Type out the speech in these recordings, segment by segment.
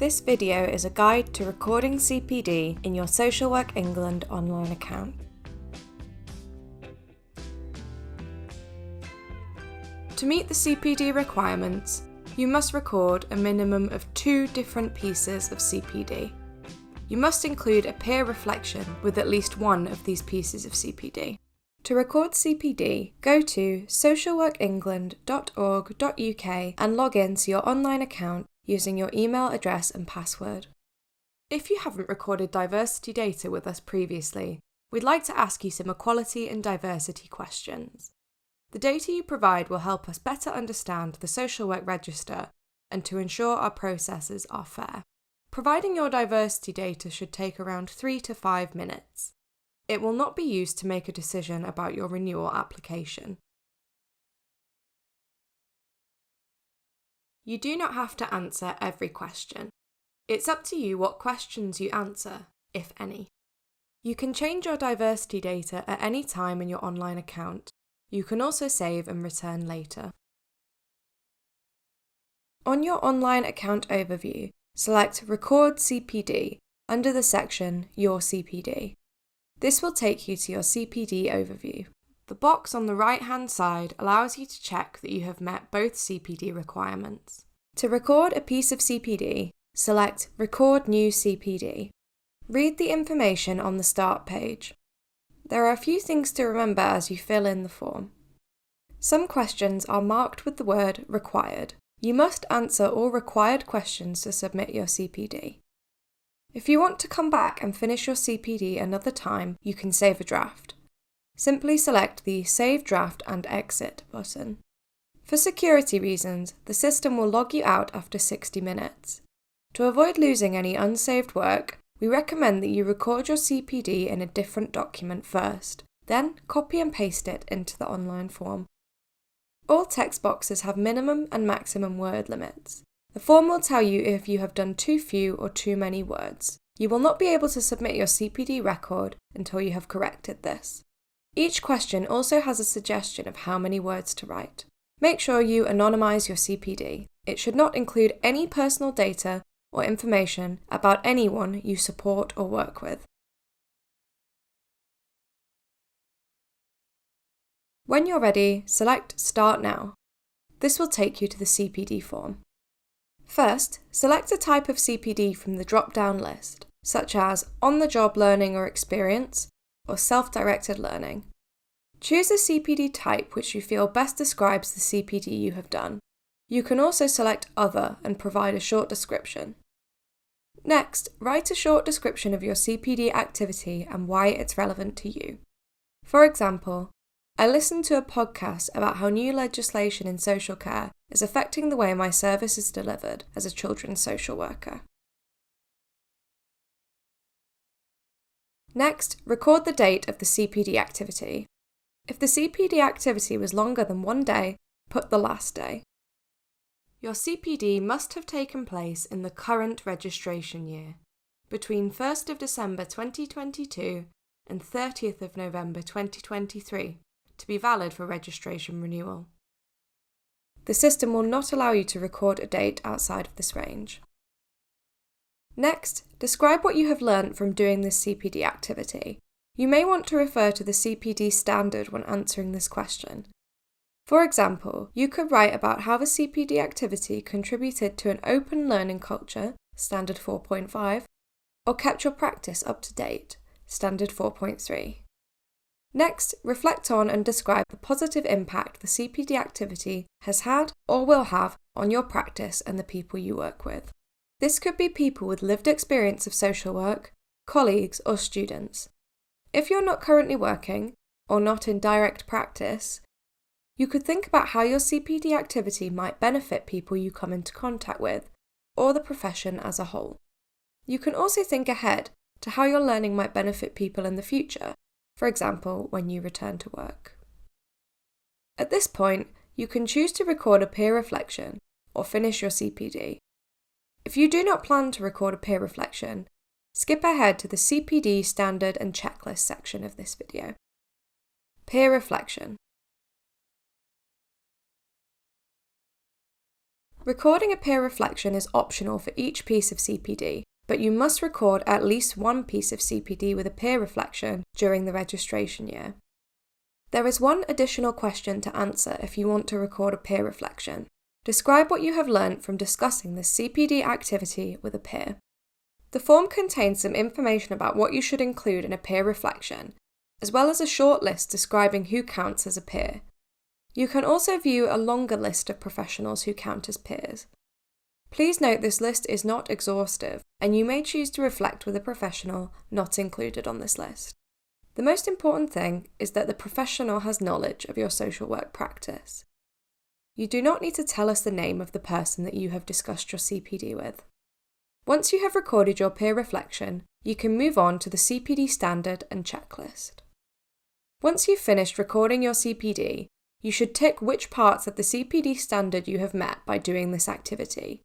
This video is a guide to recording CPD in your Social Work England online account. To meet the CPD requirements, you must record a minimum of 2 different pieces of CPD. You must include a peer reflection with at least one of these pieces of CPD. To record CPD, go to socialworkengland.org.uk and log in to your online account using your email address and password. If you haven't recorded diversity data with us previously, we'd like to ask you some equality and diversity questions. The data you provide will help us better understand the social work register and to ensure our processes are fair. Providing your diversity data should take around 3 to 5 minutes. It will not be used to make a decision about your renewal application. You do not have to answer every question. It's up to you what questions you answer, if any. You can change your diversity data at any time in your online account. You can also save and return later. On your online account overview, select Record CPD under the section Your CPD. This will take you to your CPD overview. The box on the right-hand side allows you to check that you have met both CPD requirements. To record a piece of CPD, select Record New CPD. Read the information on the start page. There are a few things to remember as you fill in the form. Some questions are marked with the word required. You must answer all required questions to submit your CPD. If you want to come back and finish your CPD another time, you can save a draft. Simply select the Save Draft and Exit button. For security reasons, the system will log you out after 60 minutes. To avoid losing any unsaved work, we recommend that you record your CPD in a different document first, then copy and paste it into the online form. All text boxes have minimum and maximum word limits. The form will tell you if you have done too few or too many words. You will not be able to submit your CPD record until you have corrected this. Each question also has a suggestion of how many words to write. Make sure you anonymise your CPD. It should not include any personal data or information about anyone you support or work with. When you're ready, select Start Now. This will take you to the CPD form. First, select a type of CPD from the drop-down list, such as on-the-job learning or experience, or self-directed learning. Choose a CPD type which you feel best describes the CPD you have done. You can also select Other and provide a short description. Next, write a short description of your CPD activity and why it's relevant to you. For example, I listened to a podcast about how new legislation in social care is affecting the way my service is delivered as a children's social worker. Next, record the date of the CPD activity. If the CPD activity was longer than 1 day, put the last day. Your CPD must have taken place in the current registration year, between 1st of December 2022 and 30th of November 2023, to be valid for registration renewal. The system will not allow you to record a date outside of this range. Next, describe what you have learnt from doing this CPD activity. You may want to refer to the CPD standard when answering this question. For example, you could write about how the CPD activity contributed to an open learning culture, standard 4.5, or kept your practice up to date, standard 4.3. Next, reflect on and describe the positive impact the CPD activity has had or will have on your practice and the people you work with. This could be people with lived experience of social work, colleagues, or students. If you're not currently working, or not in direct practice, you could think about how your CPD activity might benefit people you come into contact with, or the profession as a whole. You can also think ahead to how your learning might benefit people in the future, for example, when you return to work. At this point, you can choose to record a peer reflection, or finish your CPD. If you do not plan to record a peer reflection, skip ahead to the CPD standard and checklist section of this video. Peer reflection. Recording a peer reflection is optional for each piece of CPD, but you must record at least one piece of CPD with a peer reflection during the registration year. There is one additional question to answer if you want to record a peer reflection. Describe what you have learnt from discussing this CPD activity with a peer. The form contains some information about what you should include in a peer reflection, as well as a short list describing who counts as a peer. You can also view a longer list of professionals who count as peers. Please note this list is not exhaustive, and you may choose to reflect with a professional not included on this list. The most important thing is that the professional has knowledge of your social work practice. You do not need to tell us the name of the person that you have discussed your CPD with. Once you have recorded your peer reflection, you can move on to the CPD standard and checklist. Once you've finished recording your CPD, you should tick which parts of the CPD standard you have met by doing this activity.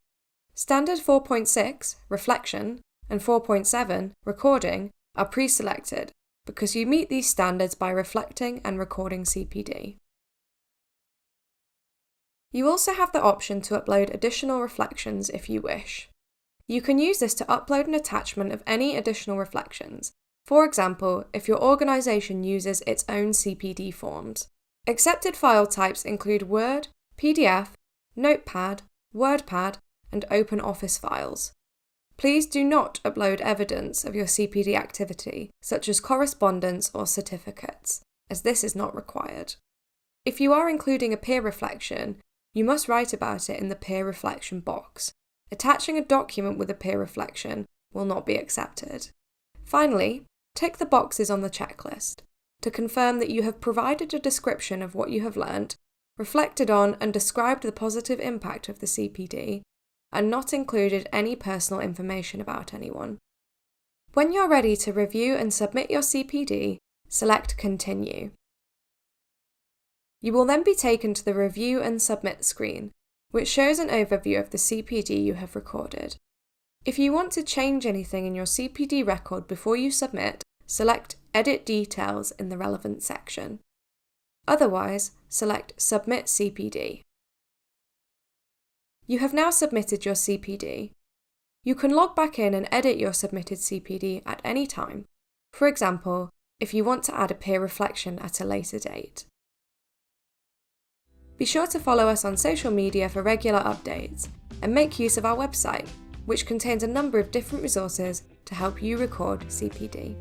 Standard 4.6, Reflection, and 4.7, Recording, are pre-selected because you meet these standards by reflecting and recording CPD. You also have the option to upload additional reflections if you wish. You can use this to upload an attachment of any additional reflections, for example, if your organisation uses its own CPD forms. Accepted file types include Word, PDF, Notepad, WordPad, and OpenOffice files. Please do not upload evidence of your CPD activity, such as correspondence or certificates, as this is not required. If you are including a peer reflection, you must write about it in the peer reflection box. Attaching a document with a peer reflection will not be accepted. Finally, tick the boxes on the checklist to confirm that you have provided a description of what you have learnt, reflected on and described the positive impact of the CPD, and not included any personal information about anyone. When you're ready to review and submit your CPD, select Continue. You will then be taken to the Review and Submit screen, which shows an overview of the CPD you have recorded. If you want to change anything in your CPD record before you submit, select Edit Details in the relevant section. Otherwise, select Submit CPD. You have now submitted your CPD. You can log back in and edit your submitted CPD at any time, for example, if you want to add a peer reflection at a later date. Be sure to follow us on social media for regular updates, and make use of our website, which contains a number of different resources to help you record CPD.